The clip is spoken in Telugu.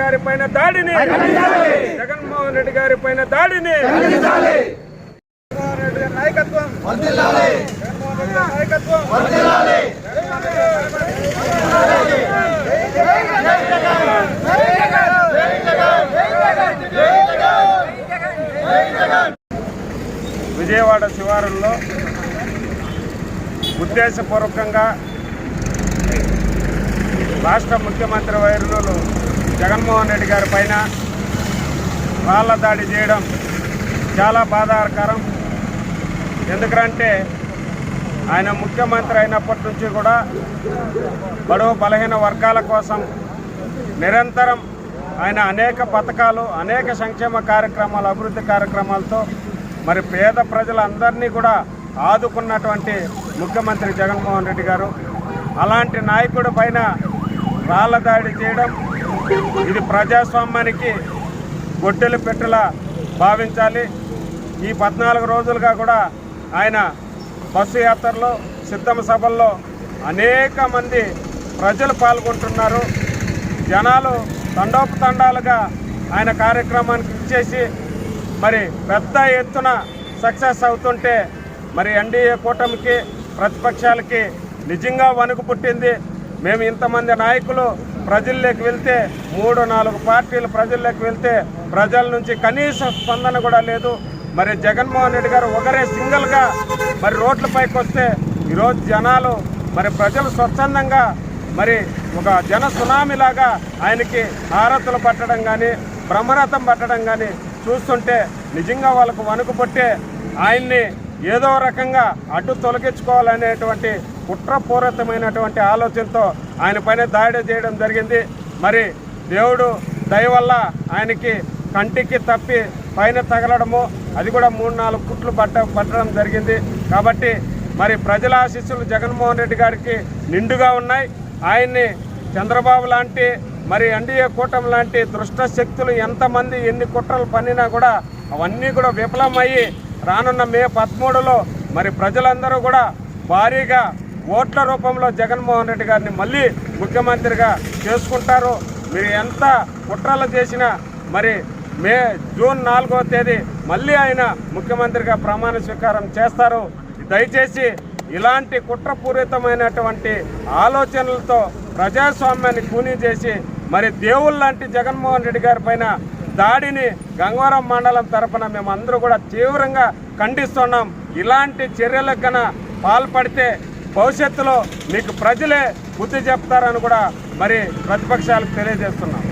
గారి పైన దాడిని, జగన్మోహన్ రెడ్డి గారి పైన దాడిని, జగన్మోహన్ రెడ్డి గారి నాయకత్వం, జగన్మోహన్ రెడ్డి గారి నాయకత్వం, విజయవాడ శివారుల్లో ఉద్దేశపూర్వకంగా రాష్ట్ర ముఖ్యమంత్రి వర్యులు జగన్మోహన్ రెడ్డి గారి పైన రాళ్ల దాడి చేయడం చాలా బాధాకరం. ఎందుకంటే ఆయన ముఖ్యమంత్రి అయినప్పటి నుంచి కూడా బడుగు బలహీన వర్గాల కోసం నిరంతరం ఆయన అనేక పథకాలు, అనేక సంక్షేమ కార్యక్రమాలు, అభివృద్ధి కార్యక్రమాలతో మరి పేద ప్రజలందరినీ కూడా ఆదుకున్నటువంటి ముఖ్యమంత్రి జగన్మోహన్ రెడ్డి గారు. అలాంటి నాయకుడి పైన రాళ్ల దాడి చేయడం ఇది ప్రజాస్వామ్యానికి గొడ్డలి పెట్టెలా భావించాలి. ఈ 14 రోజులుగా కూడా ఆయన బస్సు యాత్రలో, సిద్ధమ సభల్లో అనేక మంది ప్రజలు పాల్గొంటున్నారు. జనాలు తండోపతండాలుగా ఆయన కార్యక్రమానికి ఇచ్చేసి మరి పెద్ద ఎత్తున సక్సెస్ అవుతుంటే మరి ఎన్డీఏ కూటమికి, ప్రతిపక్షాలకి నిజంగా వణుకు పుట్టింది. మేము ఇంతమంది నాయకులు ప్రజల్లోకి వెళ్తే, 3-4 పార్టీలు ప్రజల్లోకి వెళ్తే ప్రజల నుంచి కనీస స్పందన కూడా లేదు. మరి జగన్మోహన్ రెడ్డి గారు ఒకరే సింగిల్గా మరి రోడ్లపైకి వస్తే ఈరోజు జనాలు మరి ప్రజలు స్వచ్ఛందంగా మరి ఒక జన సునామీలాగా ఆయనకి హారతులు పట్టడం కానీ, బ్రహ్మరథం పట్టడం కానీ చూస్తుంటే నిజంగా వాళ్ళకు వణుకు పుట్టే ఆయన్ని ఏదో రకంగా అడ్డు తొలగించుకోవాలనేటువంటి కుట్రపూరితమైనటువంటి ఆలోచనతో ఆయన పైన దాడి చేయడం జరిగింది. మరి దేవుడు దయ వల్ల ఆయనకి కంటికి తప్పి పైన తగలడము, అది కూడా 3-4 కుట్లు పట్టడం జరిగింది. కాబట్టి మరి ప్రజల ఆశీస్సులు జగన్మోహన్ రెడ్డి గారికి నిండుగా ఉన్నాయి. ఆయన్ని చంద్రబాబు లాంటి మరి ఎన్డీఏ కూటమి లాంటి దుష్ట శక్తులు ఎంతమంది ఎన్ని కుట్రలు పన్నినా కూడా అవన్నీ కూడా విఫలమయ్యి రానున్న మే 13లో మరి ప్రజలందరూ కూడా భారీగా ఓట్ల రూపంలో జగన్మోహన్ రెడ్డి గారిని మళ్ళీ ముఖ్యమంత్రిగా చేసుకుంటారు. మీరు ఎంత కుట్రలు చేసినా మరి జూన్ 4వ తేదీ మళ్ళీ ఆయన ముఖ్యమంత్రిగా ప్రమాణ స్వీకారం చేస్తారు. దయచేసి ఇలాంటి కుట్రపూరితమైనటువంటి ఆలోచనలతో ప్రజాస్వామ్యాన్ని కూనీ చేసి మరి దేవుళ్ళంటి జగన్మోహన్ రెడ్డి గారి పైన దాడిని గంగవరం మండలం తరఫున మేమందరూ కూడా తీవ్రంగా ఖండిస్తున్నాం. ఇలాంటి చర్యలకు గన పాల్పడితే భవిష్యత్తులో మీకు ప్రజలే బుద్ధి చెప్తారని కూడా మరి ప్రతిపక్షాలకు తెలియజేస్తున్నాం.